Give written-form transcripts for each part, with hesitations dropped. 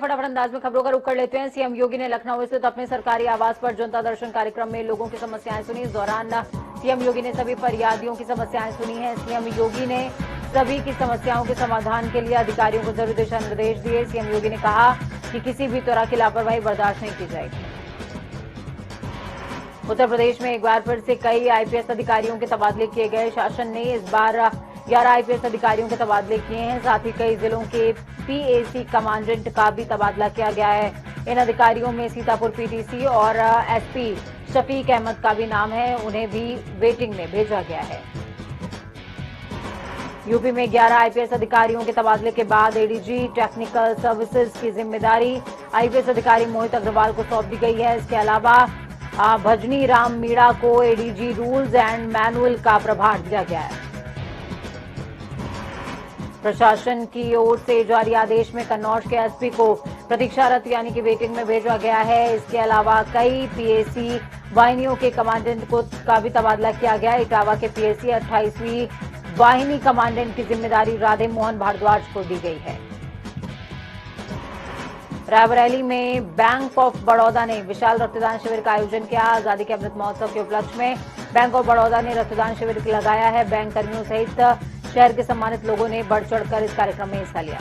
फटाफट अंदाज में खबरों का रुख कर लेते हैं। सीएम योगी ने लखनऊ स्थित अपने सरकारी आवास पर जनता दर्शन कार्यक्रम में लोगों की समस्याएं सुनी। इस दौरान सीएम योगी ने सभी फरियादियों की समस्याएं सुनी हैं। सीएम योगी ने सभी की समस्याओं के समाधान के लिए अधिकारियों को जरूरी दिशा निर्देश दिए। सीएम योगी ने कहा कि किसी भी तरह की लापरवाही बर्दाश्त नहीं की जाएगी। उत्तर प्रदेश में एक बार फिर से कई आईपीएस अधिकारियों के तबादले किए गए। शासन ने इस बार 11 आईपीएस अधिकारियों के तबादले किए हैं। साथ ही कई जिलों के पीएसी कमांडेंट का भी तबादला किया गया है। इन अधिकारियों में सीतापुर पीटीसी और एसपी शफीक अहमद का भी नाम है। उन्हें भी वेटिंग में भेजा गया है। यूपी में 11 आईपीएस अधिकारियों के तबादले के बाद एडीजी टेक्निकल सर्विसेज की जिम्मेदारी आईपीएस अधिकारी मोहित अग्रवाल को सौंप दी गई है। इसके अलावा भजनी राम मीणा को एडीजी रूल्स एंड मैनुअल का प्रभार दिया गया है। प्रशासन की ओर से जारी आदेश में कन्नौज के एसपी को प्रतीक्षारत यानी कि वेटिंग में भेजा गया है। इसके अलावा कई पीएसी वाहिनियों के कमांडेंट का भी तबादला किया गया है। इटावा के पीएसी 28वीं वाहिनी कमांडेंट की जिम्मेदारी राधे मोहन भारद्वाज को दी गई है। रायबरेली में बैंक ऑफ बड़ौदा ने विशाल रक्तदान शिविर का आयोजन किया। आजादी के अमृत महोत्सव के उपलक्ष्य में बैंक ऑफ बड़ौदा ने रक्तदान शिविर लगाया है। बैंक कर्मियों सहित शहर के सम्मानित लोगों ने बढ़ चढ़कर इस कार्यक्रम में हिस्सा लिया।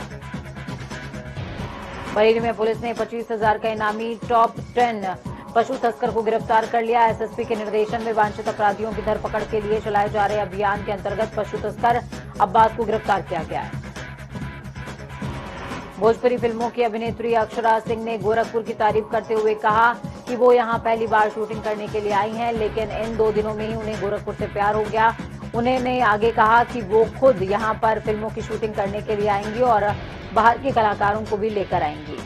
बरेली में पुलिस ने 25,000 का इनामी टॉप 10 पशु तस्कर को गिरफ्तार कर लिया। एसएसपी के निर्देशन में वांछित अपराधियों की धरपकड़ के लिए चलाए जा रहे अभियान के अंतर्गत पशु तस्कर अब्बास को गिरफ्तार किया गया है। भोजपुरी फिल्मों की अभिनेत्री अक्षरा सिंह ने गोरखपुर की तारीफ करते हुए कहा कि वो यहां पहली बार शूटिंग करने के लिए आई हैं, लेकिन इन 2 दिनों में ही उन्हें गोरखपुर से प्यार हो गया। उन्होंने आगे कहा कि वो खुद यहां पर फिल्मों की शूटिंग करने के लिए आएंगी और बाहर के कलाकारों को भी लेकर आएंगी।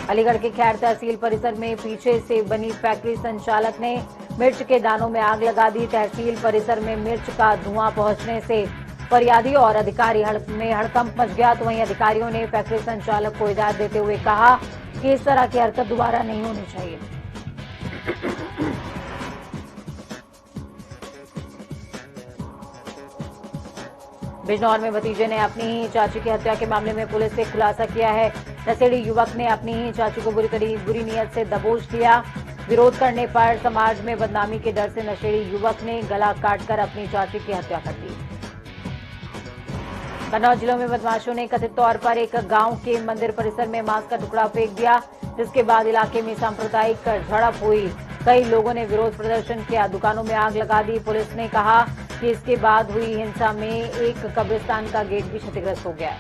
अलीगढ़ के खैर तहसील परिसर में पीछे से बनी फैक्ट्री संचालक ने मिर्च के दानों में आग लगा दी। तहसील परिसर में मिर्च का धुआं पहुंचने से फरियादी और अधिकारी में हड़कंप मच गया। तो वहीं अधिकारियों ने फैक्ट्री संचालक को हिदायत देते हुए कहा कि इस तरह की हरकत दोबारा नहीं होनी चाहिए। बिजनौर में भतीजे ने अपनी ही चाची की हत्या के मामले में पुलिस से खुलासा किया है। नशेड़ी युवक ने अपनी ही चाची को बुरी नीयत से दबोच लिया। विरोध करने पर समाज में बदनामी के डर से नशेड़ी युवक ने गला काटकर अपनी चाची की हत्या कर दी। कन्नौज जिलों में बदमाशों ने कथित तौर पर एक गांव के मंदिर परिसर में मांस का टुकड़ा फेंक दिया, जिसके बाद इलाके में सांप्रदायिक झड़प हुई। कई लोगों ने विरोध प्रदर्शन किया, दुकानों में आग लगा दी। पुलिस ने कहा कि इसके बाद हुई हिंसा में एक कब्रिस्तान का गेट भी क्षतिग्रस्त हो गया।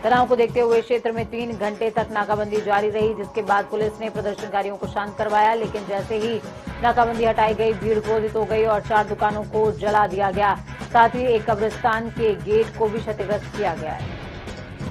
तनाव को देखते हुए क्षेत्र में 3 घंटे तक नाकाबंदी जारी रही, जिसके बाद पुलिस ने प्रदर्शनकारियों को शांत करवाया। लेकिन जैसे ही नाकाबंदी हटाई गई, भीड़ क्रोधित हो गई और 4 दुकानों को जला दिया गया। साथ ही एक कब्रिस्तान के गेट को भी क्षतिग्रस्त किया गया है।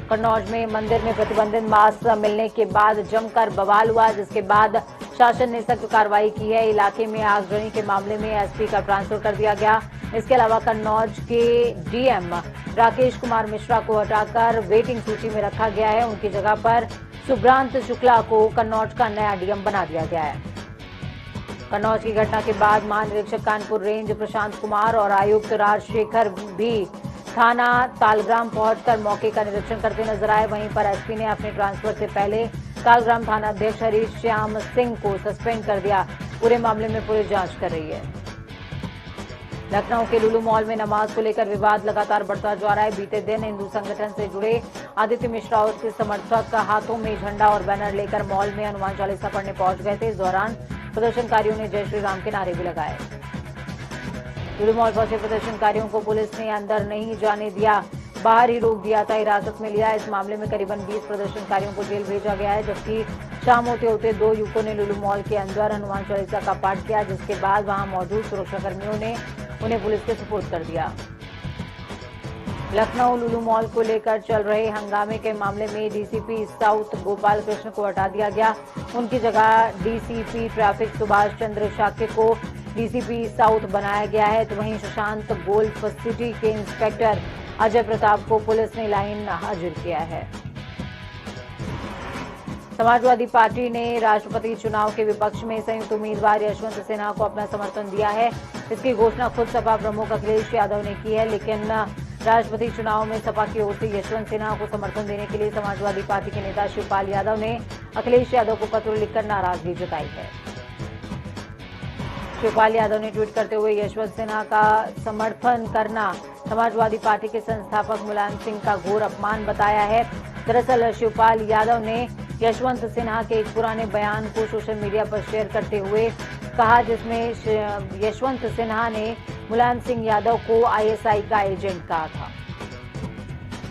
कन्नौज में मंदिर में प्रतिबंधित मांस मिलने के बाद जमकर बवाल हुआ, जिसके बाद शासन ने सख्त कार्रवाई की है। इलाके में आगजनी के मामले में एसपी का ट्रांसफर कर दिया गया। इसके अलावा कन्नौज के डीएम राकेश कुमार मिश्रा को हटाकर वेटिंग सूची में रखा गया है। उनकी जगह पर सुब्रांत शुक्ला को कन्नौज का नया डीएम बना दिया गया है। कन्नौज की घटना के बाद महानिरीक्षक कानपुर रेंज प्रशांत कुमार और आयुक्त राजशेखर भी थाना तालग्राम पहुंचकर मौके का निरीक्षण करते नजर आए। वहीं पर एसपी ने अपने ट्रांसफर से पहले तालग्राम थाना अध्यक्ष हरीश श्याम सिंह को सस्पेंड कर दिया। पूरे मामले में पुलिस जांच कर रही है। लखनऊ के लुलु मॉल में नमाज को लेकर विवाद लगातार बढ़ता जा रहा है। बीते दिन हिंदू संगठन से जुड़े आदित्य मिश्रा और उसके समर्थक हाथों में झंडा और बैनर लेकर मॉल में हनुमान चालीसा पढ़ने पहुंच गए थे। इस दौरान प्रदर्शनकारियों ने जय श्री राम के नारे भी लगाए। लुलु मॉल पहुंचे प्रदर्शनकारियों को पुलिस ने अंदर नहीं जाने दिया, बाहर ही रोक दिया था, हिरासत में लिया। इस मामले में करीबन 20 प्रदर्शनकारियों को जेल भेजा गया है, जबकि शाम होते होते 2 युवकों ने लुलु मॉल के अंदर हनुमान चालीसा का पाठ किया, जिसके बाद वहां मौजूद सुरक्षाकर्मियों ने उन्हें पुलिस के सुपुर्द कर दिया। लखनऊ लुलु मॉल को लेकर चल रहे हंगामे के मामले में डीसीपी साउथ गोपाल कृष्ण को हटा दिया गया। उनकी जगह डीसीपी ट्रैफिक सुभाष चंद्र शाक्य को डीसीपी साउथ बनाया गया है। तो वहीं सुशांत गोल्फ सिटी के इंस्पेक्टर अजय प्रताप को पुलिस ने लाइन हाजिर किया है। समाजवादी पार्टी ने राष्ट्रपति चुनाव के विपक्ष में संयुक्त उम्मीदवार यशवंत सिन्हा को अपना समर्थन दिया है। इसकी घोषणा खुद सपा प्रमुख अखिलेश यादव ने की है, लेकिन राष्ट्रपति चुनाव में सपा की ओर से यशवंत सिन्हा को समर्थन देने के लिए समाजवादी पार्टी के नेता शिवपाल यादव ने अखिलेश यादव को पत्र लिखकर नाराजगी जताई है। शिवपाल यादव ने ट्वीट करते हुए यशवंत सिन्हा का समर्थन करना समाजवादी पार्टी के संस्थापक मुलायम सिंह का घोर अपमान बताया है। दरअसल शिवपाल यादव ने यशवंत सिन्हा के एक पुराने बयान को सोशल मीडिया पर शेयर करते हुए कहा, जिसमें यशवंत सिन्हा ने मुलायम सिंह यादव को आईएसआई का एजेंट कहा था।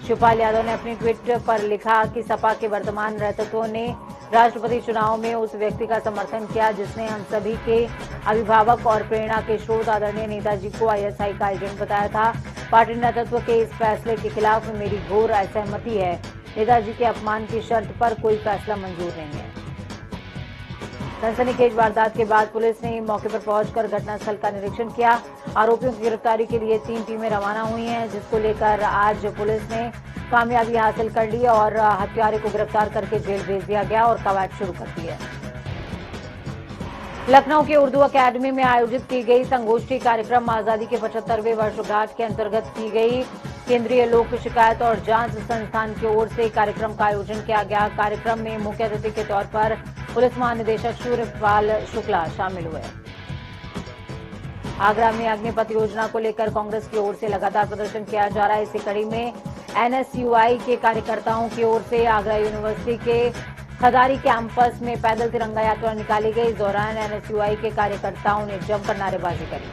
शिवपाल यादव ने अपने ट्वीट पर लिखा कि सपा के वर्तमान नेतृत्व ने राष्ट्रपति चुनाव में उस व्यक्ति का समर्थन किया जिसने हम सभी के अभिभावक और प्रेरणा के स्रोत आदरणीय नेताजी को आईएसआई का एजेंट बताया था। पार्टी नेतृत्व के इस फैसले के खिलाफ मेरी घोर असहमति है। नेताजी के अपमान की शर्त पर कोई फैसला मंजूर नहीं है। सनसनीखेज वारदात के बाद पुलिस ने मौके पर पहुंचकर घटनास्थल का निरीक्षण किया। आरोपियों की गिरफ्तारी के लिए 3 टीमें रवाना हुई हैं, जिसको लेकर आज पुलिस ने कामयाबी हासिल कर ली और हत्यारे को गिरफ्तार करके जेल भेज दिया गया और कवायद शुरू कर दी है। लखनऊ के उर्दू अकादमी में आयोजित की गई संगोष्ठी कार्यक्रम आजादी के 75वें वर्षगांठ के अंतर्गत की गई। केंद्रीय लोक शिकायत और जांच संस्थान की ओर से कार्यक्रम का आयोजन किया गया। कार्यक्रम में मुख्य अतिथि के तौर पर पुलिस महानिदेशक सूर्यपाल शुक्ला शामिल हुए। आगरा में अग्निपथ योजना को लेकर कांग्रेस की ओर से लगातार प्रदर्शन किया जा रहा है। इसी कड़ी में एनएसयूआई के कार्यकर्ताओं की ओर से आगरा यूनिवर्सिटी के खदारी कैंपस में पैदल तिरंगा यात्रा निकाली गई। इस दौरान एनएसयूआई के कार्यकर्ताओं ने जमकर नारेबाजी करी।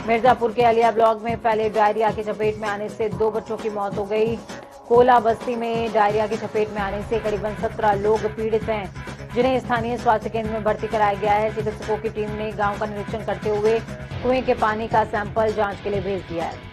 मिर्जापुर के अलिया ब्लॉक में फैले डायरिया की चपेट में आने से 2 बच्चों की मौत हो गई। कोला बस्ती में डायरिया की चपेट में आने से करीबन 17 लोग पीड़ित हैं, जिन्हें स्थानीय स्वास्थ्य केंद्र में भर्ती कराया गया है। चिकित्सकों की टीम ने गांव का निरीक्षण करते हुए कुएं के पानी का सैंपल जांच के लिए भेज दिया है।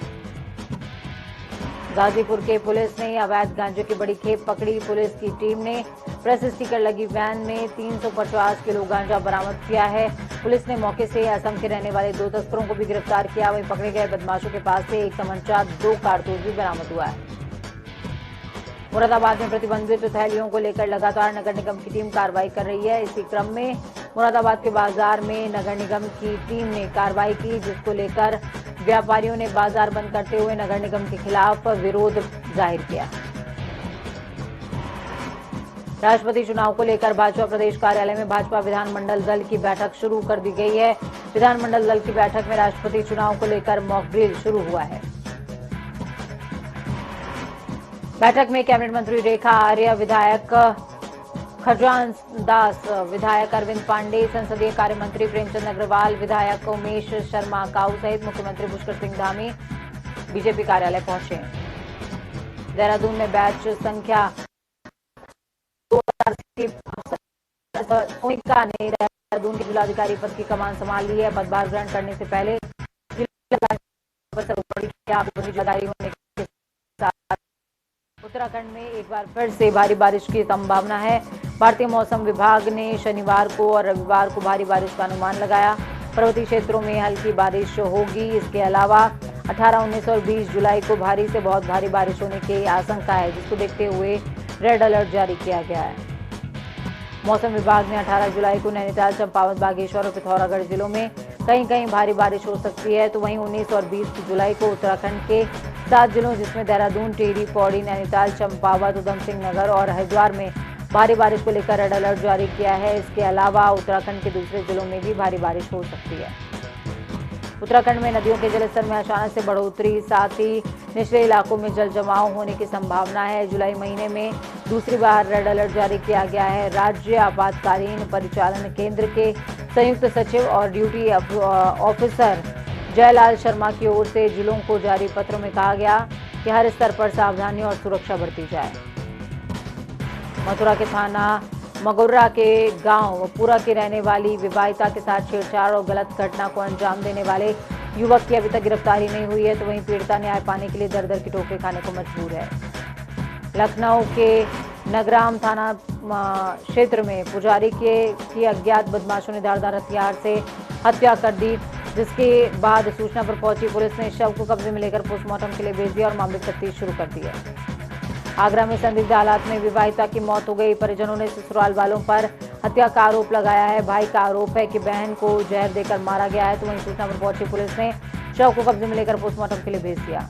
गाजीपुर के पुलिस ने अवैध गांजे की बड़ी खेप पकड़ी। पुलिस की टीम ने प्रेस स्टिकर लगी वैन में 350 किलो गांजा बरामद किया है। पुलिस ने मौके से असम के रहने वाले 2 तस्करों को भी गिरफ्तार किया। वहीं पकड़े गए बदमाशों के पास से 1 तमंचा, 2 कारतूस भी बरामद हुआ है। मुरादाबाद में प्रतिबंधित थैलियों को लेकर लगातार नगर निगम की टीम कार्रवाई कर रही है। इसी क्रम में मुरादाबाद के बाजार में नगर निगम की टीम ने कार्रवाई की, जिसको लेकर व्यापारियों ने बाजार बंद करते हुए नगर निगम के खिलाफ विरोध जाहिर किया। राष्ट्रपति चुनाव को लेकर भाजपा प्रदेश कार्यालय में भाजपा विधानमंडल दल की बैठक शुरू कर दी गई है। विधानमंडल दल की बैठक में राष्ट्रपति चुनाव को लेकर मॉक ड्रिल शुरू हुआ है। बैठक में कैबिनेट मंत्री रेखा आर्य, विधायक खजान दास, विधायक अरविंद पांडे, संसदीय कार्य मंत्री प्रेमचंद अग्रवाल, विधायक उमेश शर्मा काऊ सहित मुख्यमंत्री पुष्कर सिंह धामी बीजेपी कार्यालय पहुंचे। देहरादून में बैच संख्या 2000 ने देहरादून के जिलाधिकारी पद की कमान संभाल ली है। पदभार ग्रहण करने से पहले जिलाधिकारी होने के साथ उत्तराखंड में एक बार फिर से भारी बारिश की संभावना है। भारतीय मौसम विभाग ने शनिवार को और रविवार को भारी बारिश का अनुमान लगाया। पर्वतीय क्षेत्रों में हल्की बारिश होगी। इसके अलावा 18, 19 और 20 जुलाई को भारी से बहुत भारी बारिश होने की आशंका है, जिसको देखते हुए रेड अलर्ट जारी किया गया है। मौसम विभाग ने 18 जुलाई को नैनीताल, चंपावत, बागेश्वर और पिथौरागढ़ जिलों में कहीं कहीं भारी बारिश हो सकती है। तो वहीं 19 और 20 जुलाई को उत्तराखंड के 7 जिलों जिसमें देहरादून, टिहरी, पौड़ी, नैनीताल, चंपावत, उधम सिंह नगर और हरिद्वार में भारी बारिश को लेकर रेड अलर्ट जारी किया है। इसके अलावा उत्तराखंड के दूसरे जिलों में भी भारी बारिश हो सकती है। उत्तराखंड में नदियों के जलस्तर में अचानक से बढ़ोतरी, साथ ही निचले इलाकों में जल जमाव होने की संभावना है। जुलाई महीने में दूसरी बार रेड अलर्ट जारी किया गया है। राज्य आपातकालीन परिचालन केंद्र के संयुक्त सचिव और ड्यूटी ऑफिसर जयलाल शर्मा की ओर से जिलों को जारी पत्र में कहा गया कि हर स्तर पर सावधानी और सुरक्षा बरती जाए। मथुरा के थाना मगोर्रा के गांव पूरा की रहने वाली विवाहिता के साथ छेड़छाड़ और गलत घटना को अंजाम देने वाले युवक की अभी तक गिरफ्तारी नहीं हुई है। तो वहीं पीड़िता न्याय पाने के लिए दर दर की ठोकरें खाने को मजबूर है। लखनऊ के नगराम थाना क्षेत्र में पुजारी की अज्ञात बदमाशों ने धारदार हथियार से हत्या कर दी, जिसके बाद सूचना पर पहुंची पुलिस ने शव को कब्जे में लेकर पोस्टमार्टम के लिए भेज दिया और मामले की तफ्तीश शुरू कर दी है। आगरा में संदिग्ध हालात में विवाहिता की मौत हो गई। परिजनों ने ससुराल वालों पर हत्या का आरोप लगाया है। भाई का आरोप है कि बहन को जहर देकर मारा गया है। तो वहीं सूचना पर पहुंची पुलिस ने शव को कब्जे में लेकर पोस्टमार्टम के लिए भेज दिया।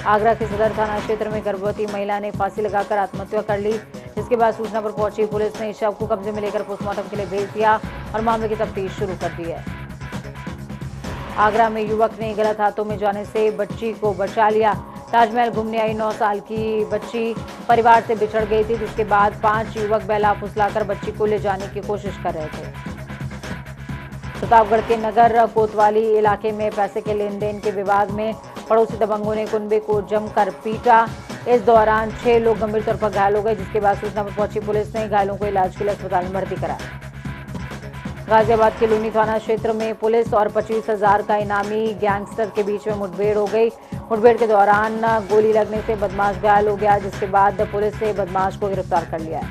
आगरा के सदर थाना क्षेत्र में गर्भवती महिला ने फांसी लगाकर आत्महत्या कर ली, जिसके बाद सूचना पर पहुंची पुलिस ने शव को कब्जे में लेकर पोस्टमार्टम के लिए भेज दिया और मामले की तफ्तीश शुरू कर दी है। आगरा में युवक ने गलत हाथों में जाने से बच्ची को बचा लिया। ताजमहल घूमने आई 9 साल की बच्ची परिवार से बिछड़ गई थी, जिसके बाद 5 युवक बहला फुसलाकर बच्ची को ले जाने की कोशिश कर रहे थे। प्रतापगढ़ के नगर कोतवाली इलाके में पैसे के लेन देन के विवाद में पड़ोसी दबंगों ने कुनबे को जमकर पीटा। इस दौरान 6 लोग गंभीर तौर पर घायल हो गए, जिसके बाद सूचना पर पहुंची पुलिस ने घायलों को इलाज के लिए अस्पताल में भर्ती कराया। गाजियाबाद के लूनी थाना क्षेत्र में पुलिस और 25,000 का इनामी गैंगस्टर के बीच में मुठभेड़ हो गई। मुठभेड़ के दौरान गोली लगने से बदमाश घायल हो गया, जिसके बाद पुलिस ने बदमाश को गिरफ्तार कर लिया।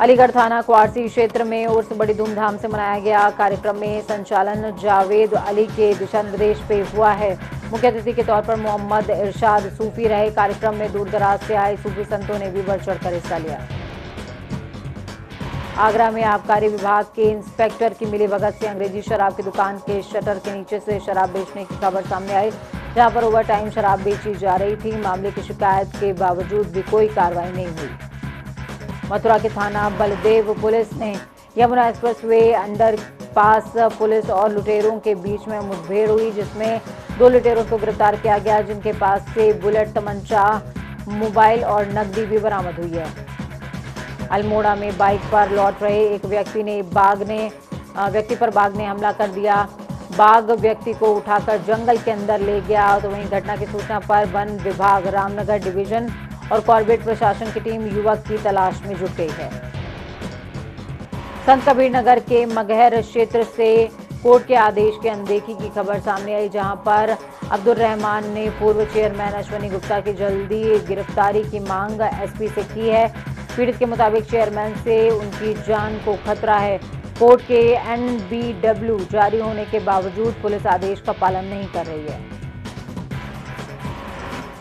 अलीगढ़ थाना क्वारसी क्षेत्र में उर्स बड़ी धूमधाम से मनाया गया। कार्यक्रम में संचालन जावेद अली के दिशा निर्देश पे हुआ है। मुख्य अतिथि के तौर पर मोहम्मद इरशाद सूफी रहे। कार्यक्रम में दूर दराज से आए सूफी संतों ने भी बढ़ चढ़कर हिस्सा लिया। आगरा में आबकारी विभाग के इंस्पेक्टर की मिलीभगत से अंग्रेजी शराब की दुकान के शटर के नीचे से शराब बेचने की खबर सामने आई, जहां पर ओवर टाइम शराब बेची जा रही थी। मामले की शिकायत के बावजूद भी कोई कार्रवाई नहीं हुई। मथुरा के थाना बलदेव पुलिस ने Yamuna expressway under pass police और लुटेरों के बीच में मुठभेड़ हुई, जिसमें 2 लुटेरों को गिरफ्तार किया गया, जिनके पास से बुलेट, तमंचा, मोबाइल और नकदी भी बरामद हुई है। अल्मोड़ा में बाइक पर लौट रहे एक व्यक्ति पर बाघ ने हमला कर दिया। बाघ व्यक्ति को उठाकर जंगल के अंदर ले गया। तो वहीं घटना की सूचना पर वन विभाग, रामनगर डिवीजन और कॉर्बेट प्रशासन की टीम युवक की तलाश में जुट गई है। संत कबीर नगर के मगहर क्षेत्र से कोर्ट के आदेश की अनदेखी की खबर सामने आई, जहां पर अब्दुल रहमान ने पूर्व चेयरमैन अश्वनी गुप्ता की जल्दी गिरफ्तारी की मांग एसपी से की है। पीड़ित के मुताबिक चेयरमैन से उनकी जान को खतरा है। कोर्ट के NBW जारी होने के बावजूद पुलिस आदेश का पालन नहीं कर रही है।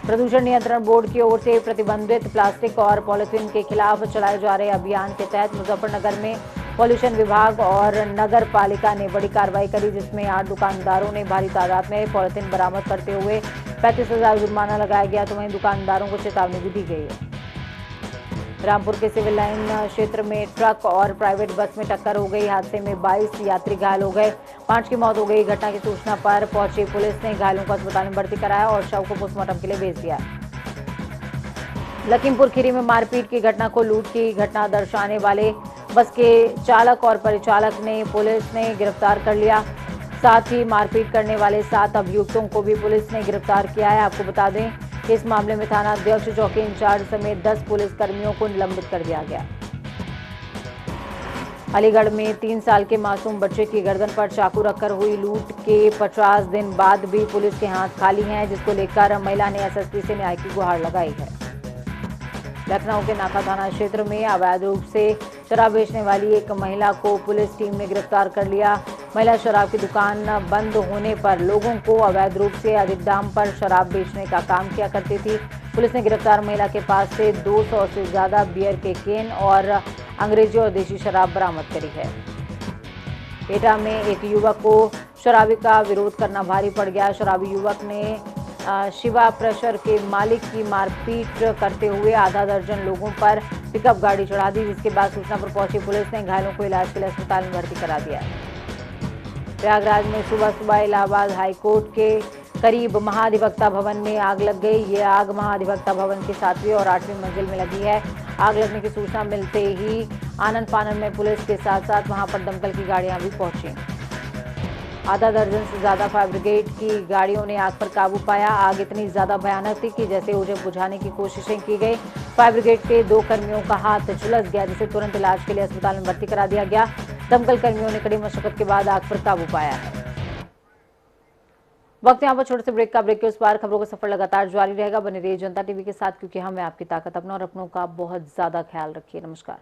प्रदूषण नियंत्रण बोर्ड की ओर से प्रतिबंधित प्लास्टिक और पॉलिथीन के खिलाफ चलाए जा रहे अभियान के तहत मुजफ्फरनगर में पॉल्यूशन विभाग और नगर पालिका ने बड़ी कार्रवाई करी, जिसमें 8 दुकानदारों ने भारी तादाद में पॉलिथीन बरामद करते हुए 35,000 जुर्माना लगाया गया। तो वहीं दुकानदारों को चेतावनी भी दी गई है। रामपुर के सिविल लाइन क्षेत्र में ट्रक और प्राइवेट बस में टक्कर हो गई। हादसे में 22 यात्री घायल हो गए, 5 की मौत हो गई। घटना की सूचना पर पहुंची पुलिस ने घायलों को अस्पताल में भर्ती कराया और शव को पोस्टमार्टम के लिए भेज दिया। लखीमपुर खीरी में मारपीट की घटना को लूट की घटना दर्शाने वाले बस के चालक और परिचालक ने पुलिस ने गिरफ्तार कर लिया। साथ ही मारपीट करने वाले 7 अभियुक्तों को भी पुलिस ने गिरफ्तार किया है। आपको बता दें कि इस मामले में थाना अध्यक्ष, चौकी इंचार्ज समेत 10 पुलिस कर्मियों को निलंबित कर दिया गया। अलीगढ़ में 3 साल के मासूम बच्चे की गर्दन पर चाकू रखकर हुई लूट के 50 दिन बाद भी पुलिस के हाथ खाली हैं, जिसको लेकर महिला ने एसएसपी से न्याय की गुहार लगाई है। लखनऊ के नाका थाना क्षेत्र में अवैध रूप से शराब बेचने वाली एक महिला को पुलिस टीम ने गिरफ्तार कर लिया। महिला शराब की दुकान बंद होने पर लोगों को अवैध रूप से अधिक दाम पर शराब बेचने का काम किया करती थी। पुलिस ने गिरफ्तार महिला के पास से 200 से ज्यादा बियर के केन और अंग्रेजी और देशी शराब बरामद करी है। एटा में एक युवक को शराबी का विरोध करना भारी पड़ गया। शराबी युवक ने शिवा प्रेशर के मालिक की मारपीट करते हुए आधा दर्जन लोगों पर पिकअप गाड़ी चढ़ा दी, जिसके बाद सूचना पर पहुंची पुलिस ने घायलों को इलाज के लिए अस्पताल में भर्ती करा दिया। प्रयागराज में सुबह सुबह इलाहाबाद हाईकोर्ट के करीब महाधिवक्ता भवन में आग लग गई। ये आग महाधिवक्ता भवन की 7वीं और 8वीं मंजिल में लगी है। आग लगने की सूचना मिलते ही आनन फानन में पुलिस के साथ साथ वहां पर दमकल की गाड़ियां भी पहुंची। आधा दर्जन से ज्यादा फायर ब्रिगेड की गाड़ियों ने आग पर काबू पाया। आग इतनी ज्यादा भयानक थी कि जैसे उसे बुझाने की कोशिशें की गई। फायर ब्रिगेड के 2 कर्मियों का हाथ झुलस गया, जिसे तुरंत इलाज के लिए अस्पताल में भर्ती करा दिया गया। दमकल कर्मियों ने कड़ी मशक्कत के बाद आग पर काबू पाया है। वक्त यहाँ पर छोटे से ब्रेक का। ब्रेक के उस पार खबरों का सफर लगातार जारी रहेगा। बने रहिए जनता टीवी के साथ, क्योंकि हम है आपकी ताकत। अपना और अपनों का बहुत ज्यादा ख्याल रखिए। नमस्कार।